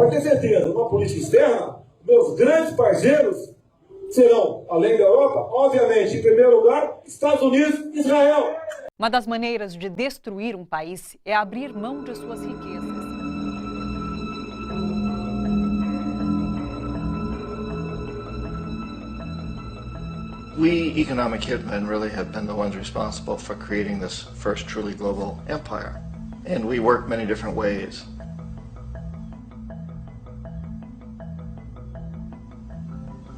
Pode ter certeza, numa política externa, meus grandes parceiros serão, além da Europa, obviamente, em primeiro lugar, Estados Unidos e Israel. Uma das maneiras de destruir um país é abrir mão de suas riquezas. We economic hitmen really have been the ones responsible for creating this first truly global empire. And we work many different ways.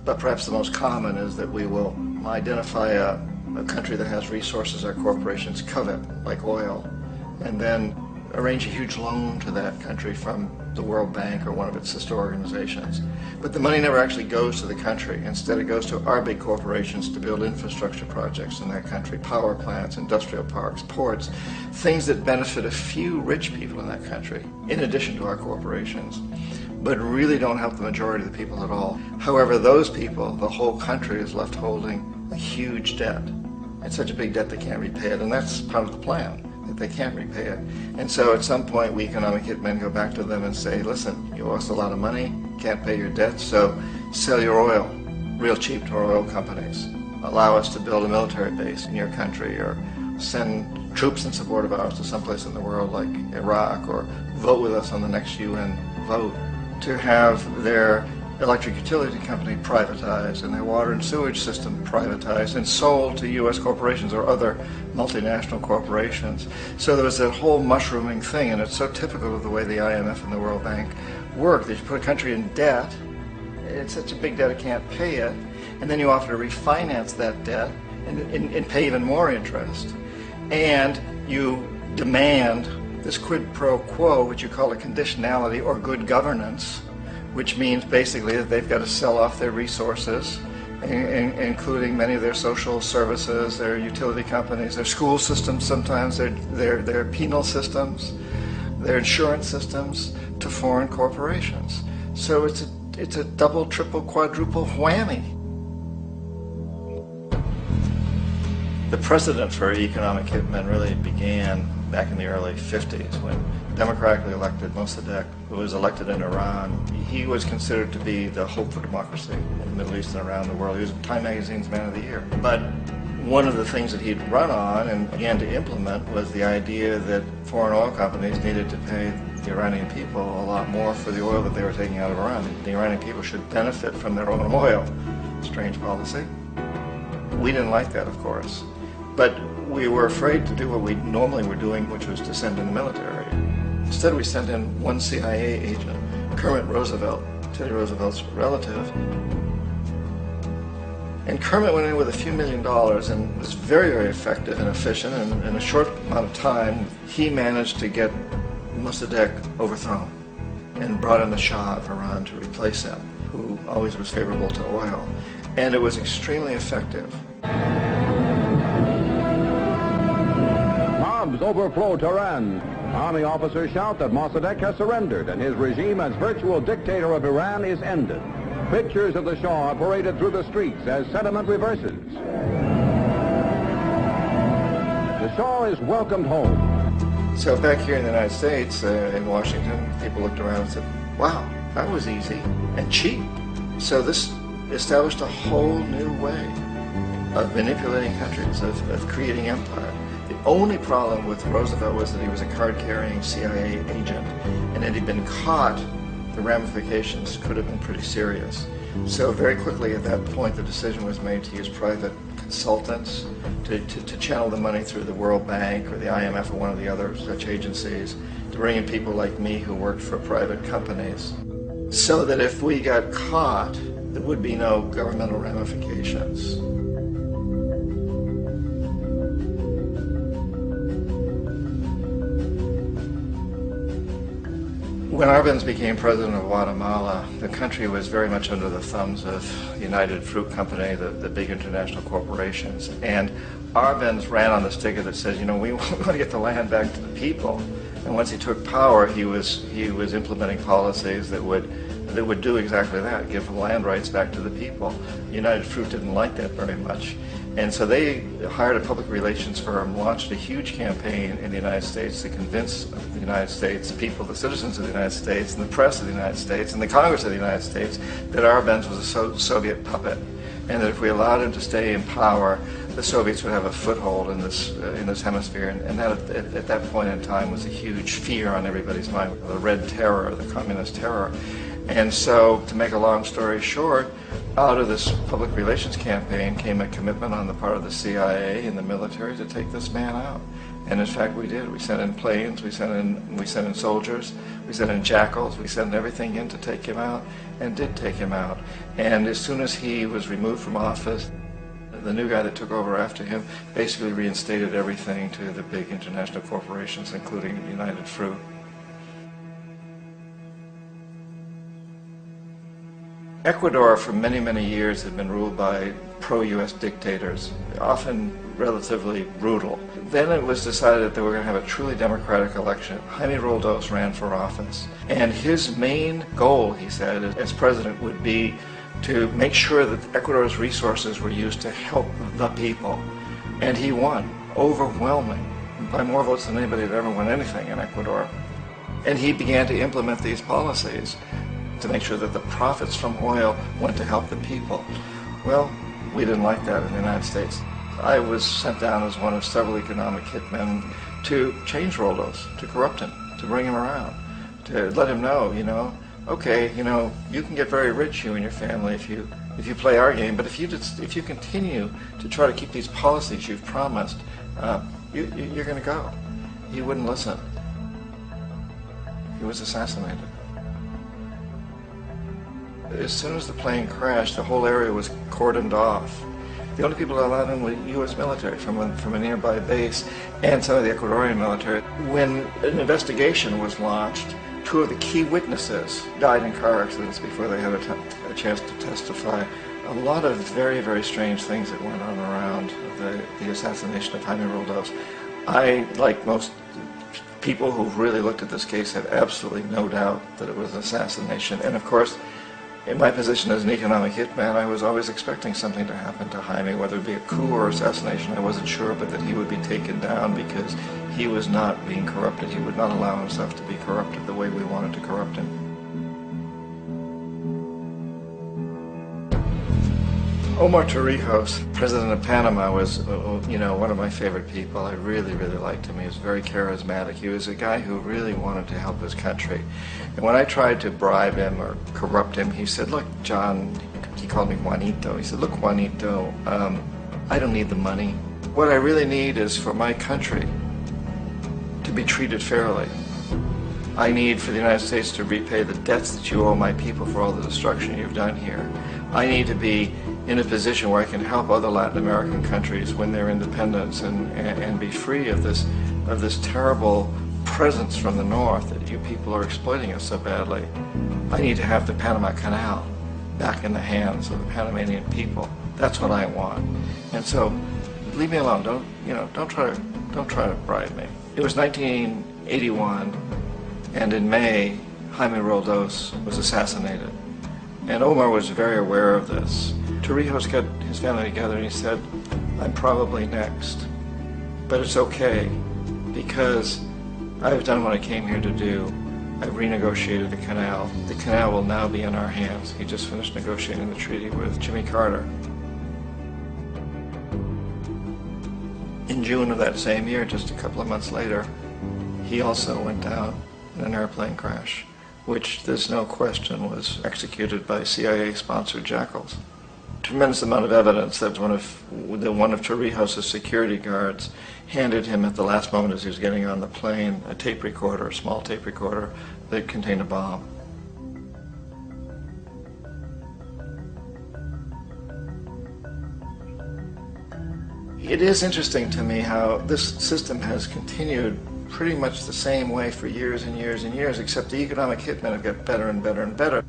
But perhaps the most common is that we will identify a country that has resources our corporations covet, like oil, and then arrange a huge loan to that country from the World Bank or one of its sister organizations. But the money never actually goes to the country. Instead, it goes to our big corporations to build infrastructure projects in that country, power plants, industrial parks, ports, things that benefit a few rich people in that country, in addition to our corporations, but really don't help the majority of the people at all. However, those people, the whole country is left holding a huge debt. It's such a big debt they can't repay it, and that's part of the plan, that they can't repay it. And so at some point, we economic hitmen go back to them and say, listen, you owe us a lot of money, can't pay your debt, so sell your oil real cheap to our oil companies. Allow us to build a military base in your country, or send troops in support of ours to someplace in the world like Iraq, or vote with us on the next UN vote. To have their electric utility company privatized and their water and sewage system privatized and sold to U.S. corporations or other multinational corporations. So there was that whole mushrooming thing, and it's so typical of the way the IMF and the World Bank work. That you put a country in debt, it's such a big debt it can't pay it, and then you offer to refinance that debt and pay even more interest. And you demand this quid pro quo, which you call a conditionality or good governance, which means basically that they've got to sell off their resources, including many of their social services, their utility companies, their school systems sometimes, their penal systems, their insurance systems, to foreign corporations. So it's a double, triple, quadruple whammy. The precedent for economic hitmen really began back in the early 50s when democratically elected Mossadegh, who was elected in Iran, he was considered to be the hope for democracy in the Middle East and around the world. He was Time Magazine's Man of the Year. But one of the things that he'd run on and began to implement was the idea that foreign oil companies needed to pay the Iranian people a lot more for the oil that they were taking out of Iran. The Iranian people should benefit from their own oil. Strange policy. We didn't like that, of course. But we were afraid to do what we normally were doing, which was to send in the military. Instead, we sent in one CIA agent, Kermit Roosevelt, Teddy Roosevelt's relative. And Kermit went in with a few $1 million and was very, very effective and efficient. And in a short amount of time, he managed to get Mossadegh overthrown and brought in the Shah of Iran to replace him, who always was favorable to oil. And it was extremely effective. Mobs overflow Tehran. Army officers shout that Mossadegh has surrendered and his regime as virtual dictator of Iran is ended. Pictures of the Shah are paraded through the streets as sentiment reverses. The Shah is welcomed home. So back here in the United States, in Washington, people looked around and said, wow, that was easy and cheap. So this established a whole new way of manipulating countries, of creating empire. The only problem with Roosevelt was that he was a card-carrying CIA agent, and had he been caught, the ramifications could have been pretty serious. So very quickly at that point, the decision was made to use private consultants to channel the money through the World Bank or the IMF or one of the other such agencies, to bring in people like me who worked for private companies, so that if we got caught, there would be no governmental ramifications. When Arbenz became president of Guatemala, the country was very much under the thumbs of United Fruit Company, the big international corporations. And Arbenz ran on this ticket that says, you know, we want to get the land back to the people. And once he took power, he was implementing policies that would do exactly that, give land rights back to the people. United Fruit didn't like that very much. And so they hired a public relations firm, launched a huge campaign in the United States to convince the United States people, the citizens of the United States, and the press of the United States, and the Congress of the United States, that Arbenz was a Soviet puppet, and that if we allowed him to stay in power, the Soviets would have a foothold in this hemisphere. And that at that point in time was a huge fear on everybody's mind, the Red Terror, the Communist Terror. And so, to make a long story short, out of this public relations campaign came a commitment on the part of the CIA and the military to take this man out. And in fact, we did. We sent in planes, we sent in soldiers, we sent in jackals, we sent everything in to take him out, and did take him out. And as soon as he was removed from office, the new guy that took over after him basically reinstated everything to the big international corporations, including United Fruit. Ecuador for many, many years had been ruled by pro-U.S. dictators, often relatively brutal. Then it was decided that they were going to have a truly democratic election. Jaime Roldos ran for office, and his main goal, he said, as president would be to make sure that Ecuador's resources were used to help the people. And he won, overwhelming, by more votes than anybody had ever won anything in Ecuador. And he began to implement these policies to make sure that the profits from oil went to help the people. Well, we didn't like that in the United States. I was sent down as one of several economic hitmen to change Roldos, to corrupt him, to bring him around, to let him know, okay, you can get very rich, you and your family, if you play our game, but if you continue to try to keep these policies you've promised, you're going to go. He wouldn't listen. He was assassinated. As soon as the plane crashed, the whole area was cordoned off. The only people allowed in were U.S. military from a nearby base and some of the Ecuadorian military. When an investigation was launched, two of the key witnesses died in car accidents before they had a chance to testify. A lot of very, very strange things that went on around the assassination of Jaime Roldos. I, like most people who've really looked at this case, have absolutely no doubt that it was an assassination. And of course, in my position as an economic hitman, I was always expecting something to happen to Jaime, whether it be a coup or assassination, I wasn't sure, but that he would be taken down because he was not being corrupted. He would not allow himself to be corrupted the way we wanted to corrupt him. Omar Torrijos, president of Panama, was, one of my favorite people. I really, really liked him. He was very charismatic. He was a guy who really wanted to help his country. And when I tried to bribe him or corrupt him, he said, look, John, he called me Juanito. He said, look, Juanito, I don't need the money. What I really need is for my country to be treated fairly. I need for the United States to repay the debts that you owe my people for all the destruction you've done here. I need to be in a position where I can help other Latin American countries win their independence and be free of this terrible presence from the north that you people are exploiting us so badly. I need to have the Panama Canal back in the hands of the Panamanian people. That's what I want. And so, leave me alone. Don't try to bribe me. It was 1981, and in May, Jaime Roldos was assassinated. And Omar was very aware of this. Torrijos got his family together and he said, I'm probably next, but it's okay because I've done what I came here to do. I've renegotiated the canal. The canal will now be in our hands. He just finished negotiating the treaty with Jimmy Carter. In June of that same year, just a couple of months later, he also went down in an airplane crash, which there's no question was executed by CIA-sponsored jackals. Tremendous amount of evidence that one of Torrijos' security guards handed him at the last moment as he was getting on the plane a tape recorder, a small tape recorder that contained a bomb. It is interesting to me how this system has continued pretty much the same way for years and years and years, except the economic hitmen have got better and better and better.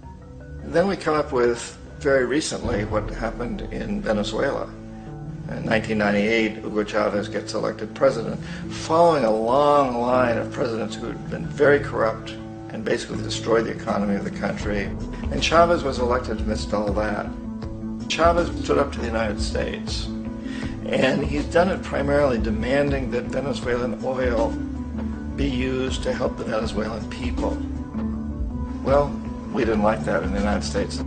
Then we come up with, very recently, what happened in Venezuela. In 1998, Hugo Chavez gets elected president, following a long line of presidents who had been very corrupt and basically destroyed the economy of the country. And Chavez was elected amidst all that. Chavez stood up to the United States And he's done it primarily demanding that Venezuelan oil be used to help the Venezuelan people. Well, we didn't like that in the United States.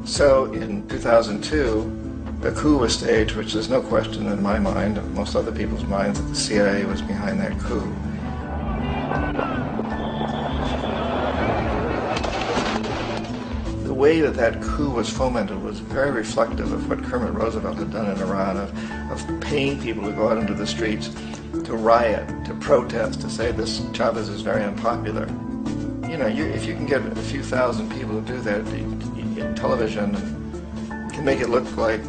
So in 2002, a coup was staged, which there's no question in my mind, and most other people's minds, that the CIA was behind that coup. The way that coup was fomented was very reflective of what Kermit Roosevelt had done in Iran, of paying people to go out into the streets, to riot, to protest, to say this Chavez is very unpopular. You know, if you can get a few thousand people to do that in television, can make it look like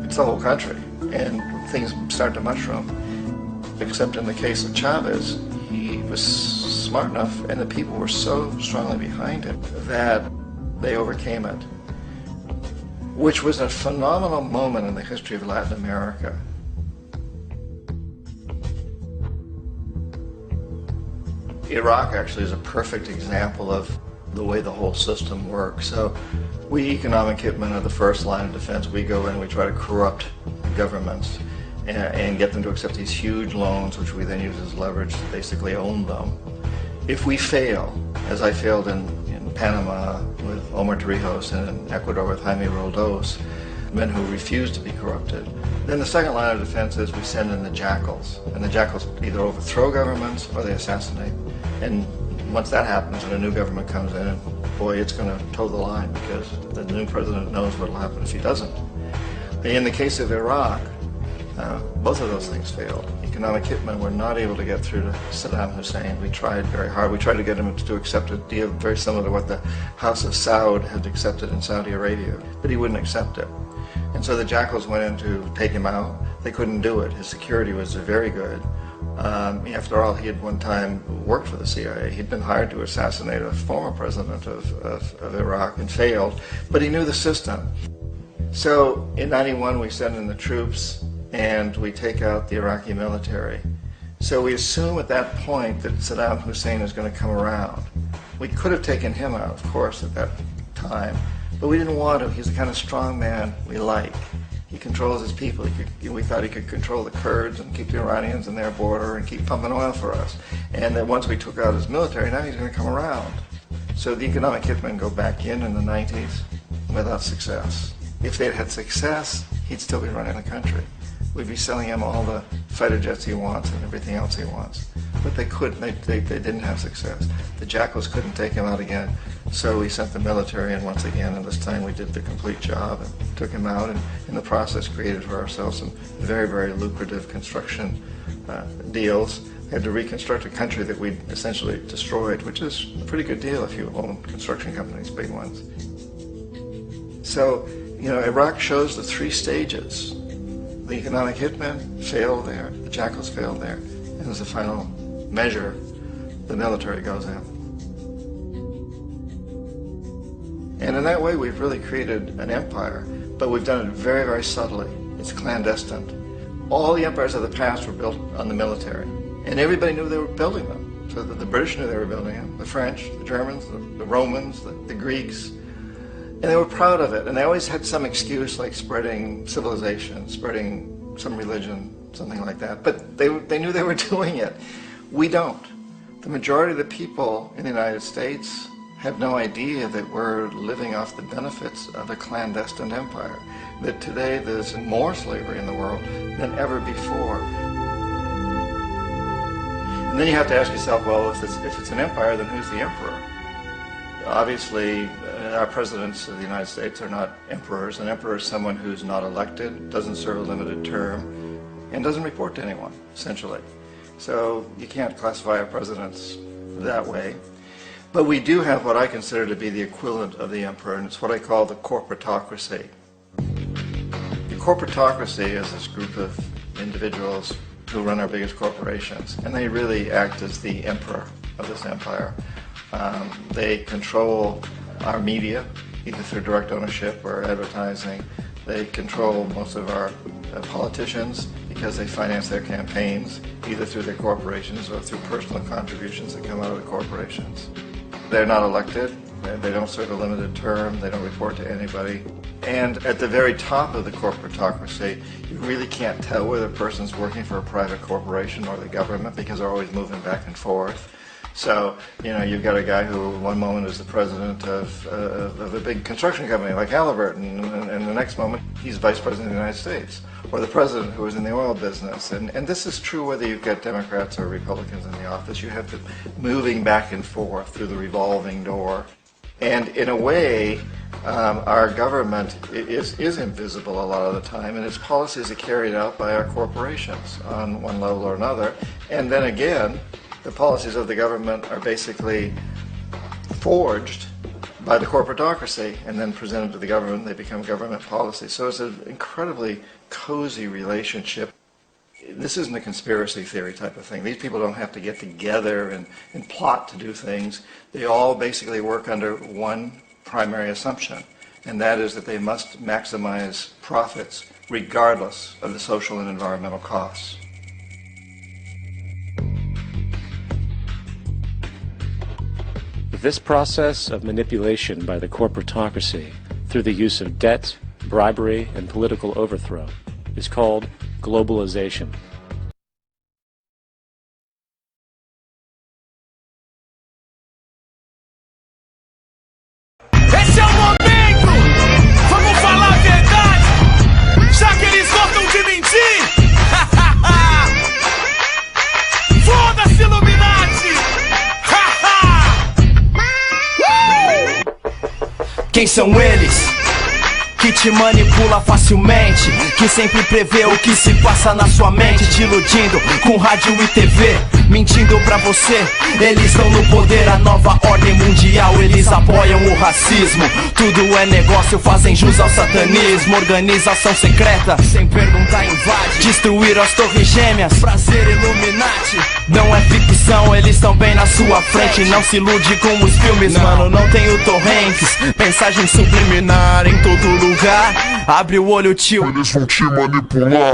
it's the whole country, and things start to mushroom. Except in the case of Chavez, he was smart enough, and the people were so strongly behind it that they overcame it, which was a phenomenal moment in the history of Latin America. Iraq actually is a perfect example of the way the whole system works. So we economic hitmen are the first line of defense. We go in, we try to corrupt governments and get them to accept these huge loans, which we then use as leverage to basically own them. If we fail, as I failed in Panama with Omar Torrijos and in Ecuador with Jaime Roldos, men who refused to be corrupted, then the second line of defense is we send in the jackals. And the jackals either overthrow governments or they assassinate. And once that happens and a new government comes in, boy, it's going to toe the line, because the new president knows what will happen if he doesn't. In the case of Iraq, both of those things failed. Economic hitmen were not able to get through to Saddam Hussein. We tried very hard. We tried to get him to accept a deal very similar to what the House of Saud had accepted in Saudi Arabia, but he wouldn't accept it. And so the jackals went in to take him out. They couldn't do it. His security was very good. After all, he had one time worked for the CIA. He'd been hired to assassinate a former president of Iraq and failed, but he knew the system. So in '91 we send in the troops and we take out the Iraqi military. So we assume at that point that Saddam Hussein is going to come around. We could have taken him out, of course, at that time, but we didn't want to. He's the kind of strong man we like. He controls his people. We thought he could control the Kurds and keep the Iranians in their border and keep pumping oil for us. And that once we took out his military, now he's going to come around. So the economic hitmen go back in the 90s without success. If they'd had success, he'd still be running the country. We'd be selling him all the fighter jets he wants and everything else he wants. But they couldn't. They didn't have success. The jackals couldn't take him out again. So we sent the military in once again, and this time we did the complete job and took him out, and in the process created for ourselves some very, very lucrative construction deals. We had to reconstruct a country that we'd essentially destroyed, which is a pretty good deal if you own construction companies, big ones. So, Iraq shows the three stages. The economic hitmen failed there, the jackals failed there, and as a final measure, the military goes in. And in that way, we've really created an empire, but we've done it very, very subtly. It's clandestine. All the empires of the past were built on the military, and everybody knew they were building them. So the British knew they were building them, the French, the Germans, the Romans, the Greeks, and they were proud of it. And they always had some excuse, like spreading civilization, spreading some religion, something like that. But they knew they were doing it. We don't. The majority of the people in the United States have no idea that we're living off the benefits of a clandestine empire, that today there's more slavery in the world than ever before. And then you have to ask yourself, well, if it's an empire, then who's the emperor? Obviously, our presidents of the United States are not emperors. An emperor is someone who's not elected, doesn't serve a limited term, and doesn't report to anyone, essentially. So you can't classify our presidents that way. But we do have what I consider to be the equivalent of the emperor, and it's what I call the corporatocracy. The corporatocracy is this group of individuals who run our biggest corporations, and they really act as the emperor of this empire. They control our media, either through direct ownership or advertising. They control most of our politicians because they finance their campaigns, either through their corporations or through personal contributions that come out of the corporations. They're not elected, they don't serve a limited term, they don't report to anybody, And at the very top of the corporatocracy, you really can't tell whether a person's working for a private corporation or the government because they're always moving back and forth. So, you know, you've got a guy who one moment is the president of a big construction company like Halliburton, and the next moment he's vice president of the United States, or the president who is in the oil business. And this is true whether you've got Democrats or Republicans in the office. You have to moving back and forth through the revolving door. And in a way, our government is invisible a lot of the time, and its policies are carried out by our corporations on one level or another. And then again, the policies of the government are basically forged by the corporatocracy and then presented to the government. They become government policy. So it's an incredibly cozy relationship. This isn't a conspiracy theory type of thing. These people don't have to get together and plot to do things. They all basically work under one primary assumption, and that is that they must maximize profits regardless of the social and environmental costs. This process of manipulation by the corporatocracy through the use of debt, bribery, and political overthrow is called globalization. Esse é o momento! Vamos falar a verdade! Já que eles gostam de mentir! Foda-se, Illuminati! Quem são eles? Que te manipula facilmente, que sempre prevê o que se passa na sua mente, te iludindo com rádio e TV, mentindo pra você. Eles estão no poder, a nova ordem mundial. Eles apoiam o racismo, tudo é negócio, fazem jus ao satanismo. Organização secreta, sem perguntar invade, destruir as torres gêmeas, prazer Illuminati. Não é ficção, eles estão bem na sua frente. Não se ilude com os filmes, mano, não tem o torrentes. Mensagem subliminar em todo lugar. Abre o olho, tio, eles vão te manipular.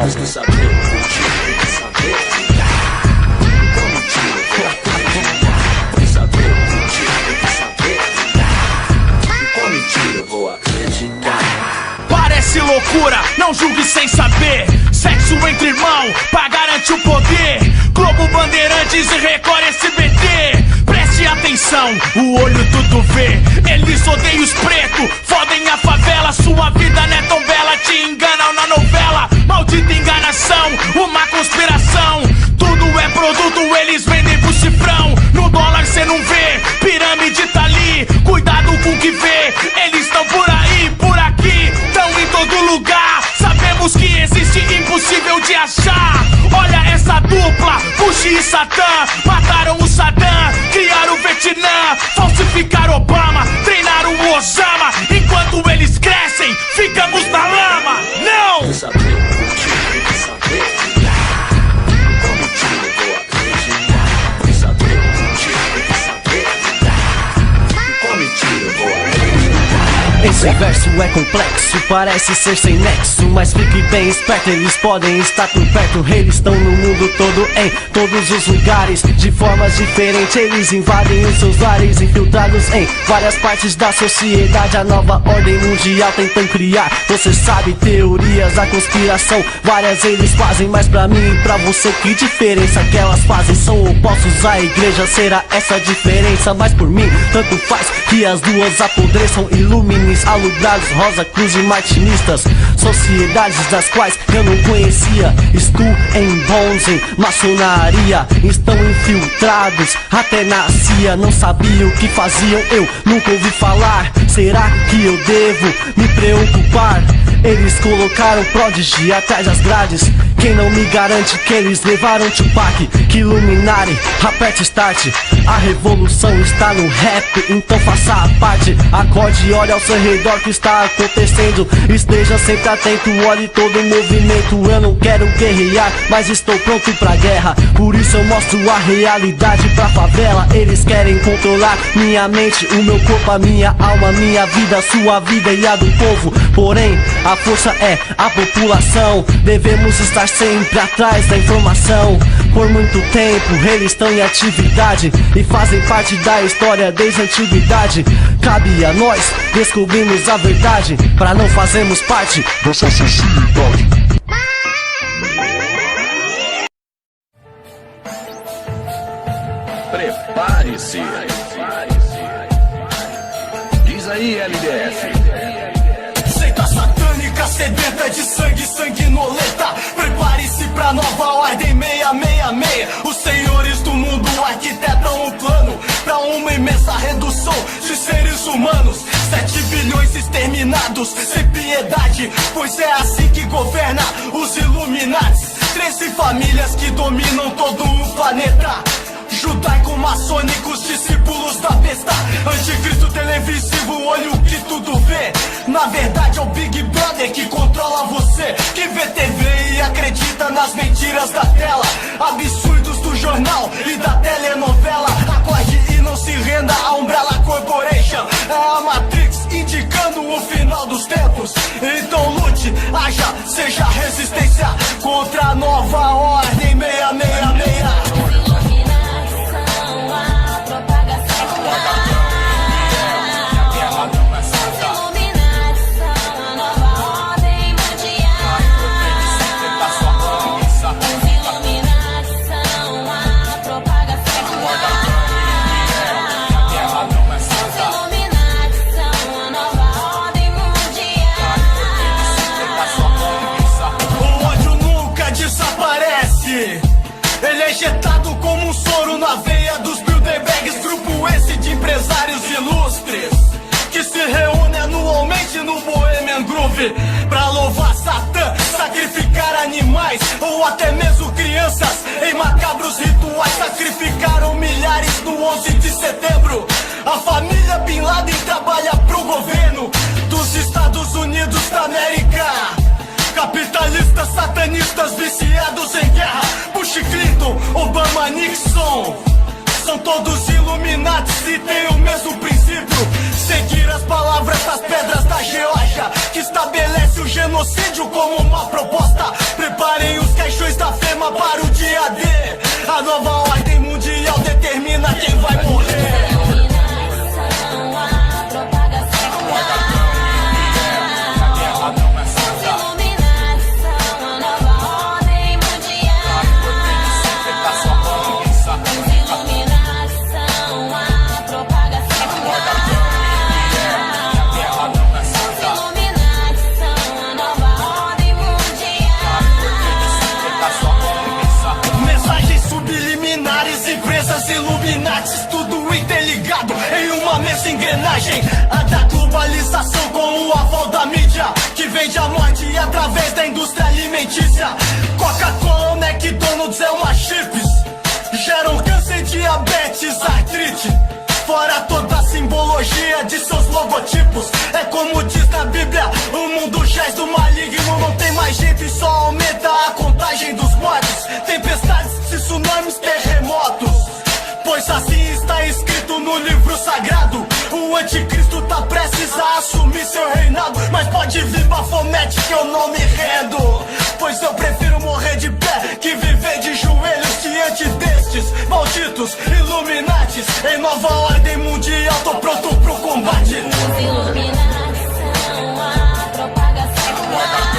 Parece loucura, não julgue sem saber. Sexo entre irmão, pra garantir o poder. Globo, Bandeirantes e Record SBT. Preste atenção, o olho tudo vê. Eles odeiam os pretos, fodem a favela. Sua vida não é tão bela, te enganam na novela. Maldita enganação, uma conspiração. Tudo é produto, eles vendem pro cifrão. No dólar cê não vê, pirâmide tá ali. Cuidado com o que vê, eles estão por aí, por aqui, tão em todo lugar. Sabemos que existe impossível de achar. Olha essa dupla, Bush e Satã. Mataram o Saddam, criaram o Vietnã. Falsificaram Obama, treinaram o Osama. Enquanto eles crescem, ficamos na lama. Não! Esse verso é complexo, parece ser sem nexo, mas fique bem esperto, eles podem estar por perto. Eles estão no mundo todo, em todos os lugares, de formas diferentes. Eles invadem os seus lares, infiltrados em várias partes da sociedade. A nova ordem mundial tentam criar, você sabe, teorias da conspiração. Várias eles fazem, mas pra mim e pra você, que diferença que elas fazem? São opostos à igreja, será essa a diferença? Mas por mim, tanto faz que as duas apodreçam. Ilumines, alubrados, Rosa Cruz e martinistas, sociedades das quais eu não conhecia. Estou em Bonzen, maçonaria, estão infiltrados até na CIA. Não sabia o que faziam, eu nunca ouvi falar. Será que eu devo me preocupar? Eles colocaram Prodigy atrás das grades. Quem não me garante que eles levaram Tupac? Que Illuminati, aperte start. A revolução está no rap, então faça a parte. Acorde e olhe ao seu redor que está acontecendo. Esteja sempre atento, olhe todo o movimento. Eu não quero guerrear, mas estou pronto pra guerra. Por isso eu mostro a realidade pra favela. Eles querem controlar minha mente, o meu corpo, a minha alma, minha vida, sua vida e a do povo. Porém, a força é a população. Devemos estar sempre atrás da informação. Por muito tempo eles estão em atividade e fazem parte da história desde a antiguidade. Cabe a nós descobrirmos a verdade, pra não fazermos parte dessa sociedade. Prepare-se. Diz aí, LDF. Seita satânica, sedenta de sangue, sanguinolenta. Prepare-se pra nova ordem 666. Os senhores do mundo arquitetam um plano pra uma imensa redução de seres humanos. 7 bilhões exterminados, sem piedade, pois é assim que governa os Illuminatis. 13 famílias que dominam todo o planeta. Judaico-maçônicos, discípulos da besta. Anticristo televisivo, olha o que tudo vê. Na verdade é o Big Brother que controla você, que vê TV e acredita nas mentiras da tela. Absurdos do jornal e da telenovela. Acorde e não se renda a Umbrella Corporation. É a Matrix indicando o final dos tempos. Então lute, haja, seja resistência contra a nova ordem 666. Ele é injetado como um soro na veia dos Bilderbergs, grupo esse de empresários ilustres que se reúne anualmente no Bohemian Groove pra louvar Satã, sacrificar animais ou até mesmo crianças em macabros rituais. Sacrificaram milhares no 11 de setembro. A família Bin Laden trabalha pro governo dos Estados Unidos da América. Capitalistas, satanistas, viciados em guerra. Bush, Clinton, Obama, Nixon, são todos Illuminatis e têm o mesmo princípio. Seguir as palavras das pedras da Geórgia, que estabelece o genocídio como uma proposta. Preparem os caixões da FEMA para o dia D. A nova ordem mundial determina quem vai morrer. Illuminatis, tudo interligado em uma mesma engrenagem. A da globalização com o aval da mídia, que vende a morte através da indústria alimentícia. Coca-Cola, McDonald's é uma chips, geram câncer, diabetes, artrite. Fora toda a simbologia de seus logotipos. É como diz na Bíblia, o mundo jaz do maligno. Não tem mais jeito e só aumenta a contagem dos mortos. Tempestades, tsunamis, terremotos, pois assim está escrito no livro sagrado. O anticristo tá prestes a assumir seu reinado. Mas pode vir Bafomete que eu não me rendo, pois eu prefiro morrer de pé que viver de joelhos diante destes malditos Illuminatis. Em nova ordem mundial tô pronto pro combate. Os Illuminatis são a propagação do mal.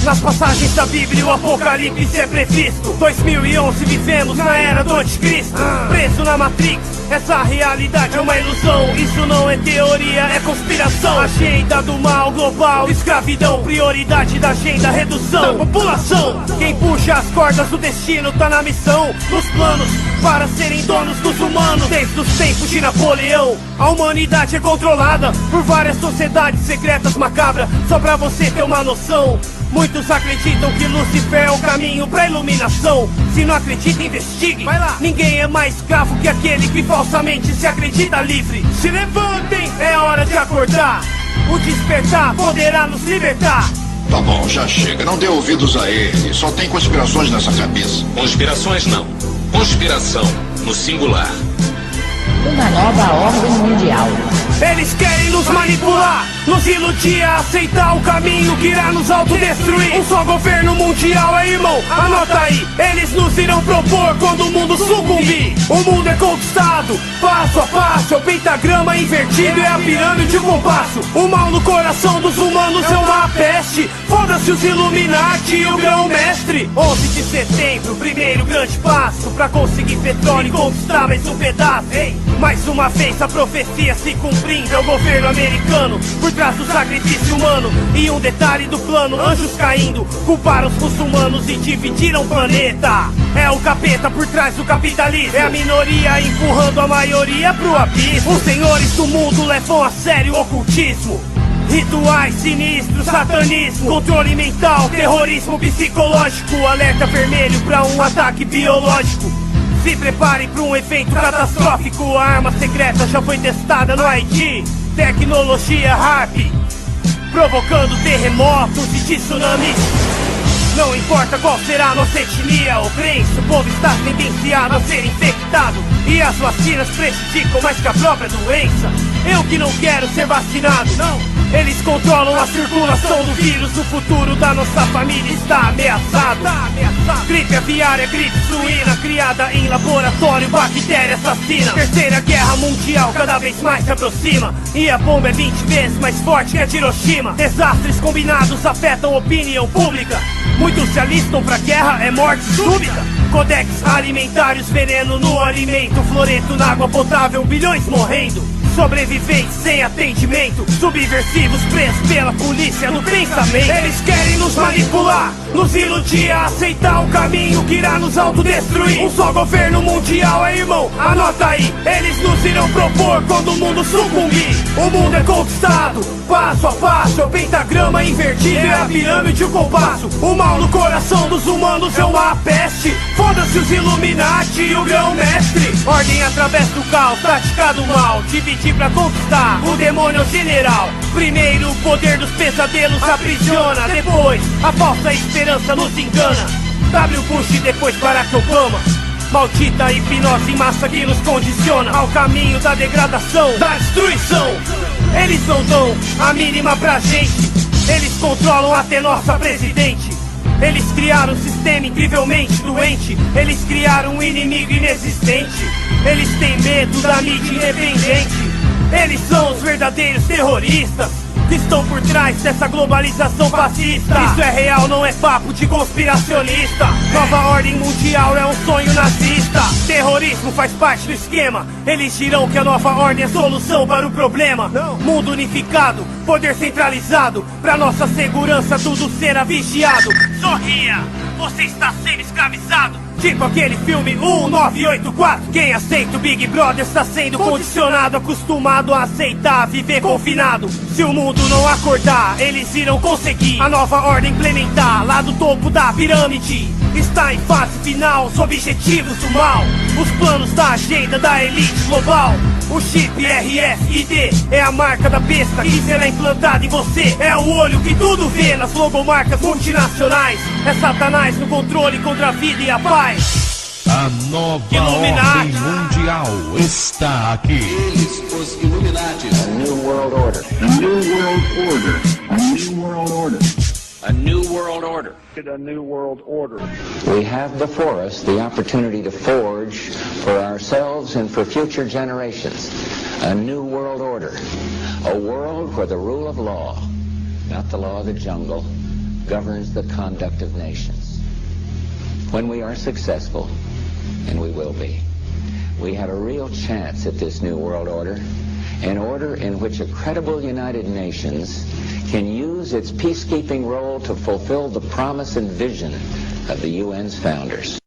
Nas passagens da Bíblia o apocalipse é previsto. 2011 vivemos na era do anticristo. Preso na Matrix, Essa realidade é uma ilusão, isso não é teoria, é conspiração. Agenda do mal global, escravidão, prioridade da agenda, redução da população. Quem puxa as cordas do destino tá na missão, nos planos, para serem donos dos humanos. Desde os tempos de Napoleão, a humanidade é controlada por várias sociedades secretas macabras. Só pra você ter uma noção, muitos acreditam que Lúcifer é o caminho pra iluminação. Se não acredita, investigue. Vai lá. Ninguém é mais escravo que aquele que falsamente se acredita livre. Se levantem, é hora de acordar. O despertar poderá nos libertar. Tá bom, já chega. Não dê ouvidos a ele. Só tem conspirações nessa cabeça. Conspirações não. Conspiração no singular. Uma nova ordem mundial. Eles querem nos manipular, nos iludir a aceitar o caminho que irá nos autodestruir. Um só governo mundial, irmão, anota aí. Eles nos irão propor quando o mundo sucumbir. O mundo é conquistado, passo a passo. É o pentagrama invertido, é a pirâmide e o compasso. O mal no coração dos humanos é uma peste. Foda-se os Illuminati e o grão-mestre. 11 de setembro, primeiro grande passo pra conseguir petróleo e conquistar mais um pedaço. Ei, mais uma vez a profecia se cumprindo. É o governo americano por trás do sacrifício humano. E um detalhe do plano, anjos caindo, culparam os muçulmanos e dividiram o planeta. É o capeta por trás do capitalismo. É a minoria empurrando a maioria pro abismo. Os senhores do mundo levam a sério o ocultismo. Rituais sinistros, satanismo, controle mental, terrorismo psicológico. Alerta vermelho pra um ataque biológico. Se prepare para um evento catastrófico. A arma secreta já foi testada no Haiti. Tecnologia HARP, provocando terremotos e tsunamis. Não importa qual será a nossa etnia ou crença, o povo está sentenciado a ser infectado. E as vacinas prejudicam mais que a própria doença. Eu que não quero ser vacinado, não. Eles controlam a circulação do vírus. O futuro da nossa família está ameaçado. Gripe aviária, gripe suína, criada em laboratório, bactéria assassina. Terceira guerra mundial cada vez mais se aproxima. E a bomba é 20 vezes mais forte que a de Hiroshima. Desastres combinados afetam a opinião pública. Muitos se alistam pra guerra, é morte súbita. Codex alimentares, veneno no alimento, fluoreto na água potável, bilhões morrendo. Sobreviventes sem atendimento, subversivos presos pela polícia no pensamento. Eles querem nos manipular, nos iludir a aceitar o caminho que irá nos autodestruir. Um só governo mundial, irmão, anota aí. Eles nos irão propor quando o mundo sucumbir. O mundo é conquistado, passo a passo. É o pentagrama invertido, é a pirâmide e o compasso. O mal no coração dos humanos é uma peste. Foda-se os Illuminati e o grão-mestre. Ordem através do caos, praticado mal, dividir pra conquistar. O demônio é o general. Primeiro o poder dos pesadelos aprisiona. Depois a falsa esperança nos engana. W. Bush e depois Barack Obama. Maldita hipnose em massa que nos condiciona ao caminho da degradação, da destruição. Eles não dão a mínima pra gente. Eles controlam até nossa presidente. Eles criaram um sistema incrivelmente doente. Eles criaram um inimigo inexistente. Eles têm medo da mídia independente. Eles são os verdadeiros terroristas que estão por trás dessa globalização fascista. Isso é real, não é papo de conspiracionista. Nova ordem mundial é um sonho nazista. Terrorismo faz parte do esquema. Eles dirão que a nova ordem é solução para o problema. Mundo unificado, poder centralizado. Pra nossa segurança tudo será vigiado. Sorria, você está sendo escravizado. Tipo aquele filme 1984. Quem aceita o Big Brother está sendo condicionado, acostumado a aceitar, viver confinado. Se o mundo não acordar, eles irão conseguir a nova ordem implementar. Lá do topo da pirâmide está em fase final os objetivos do mal. Os planos da agenda da elite global. O chip RFID é a marca da besta que será implantada em você. É o olho que tudo vê nas logomarcas multinacionais. É Satanás no controle contra a vida e a paz. A nova ordem mundial está aqui. Eles, os Illuminati. A new world order. A new world order. A new world order. A new world order. A new world order. We have before us the opportunity to forge for ourselves and for future generations a new world order. A world where the rule of law, not the law of the jungle, governs the conduct of nations. When we are successful, and we will be, we have a real chance at this new world order, an order in which a credible United Nations can use its peacekeeping role to fulfill the promise and vision of the UN's founders.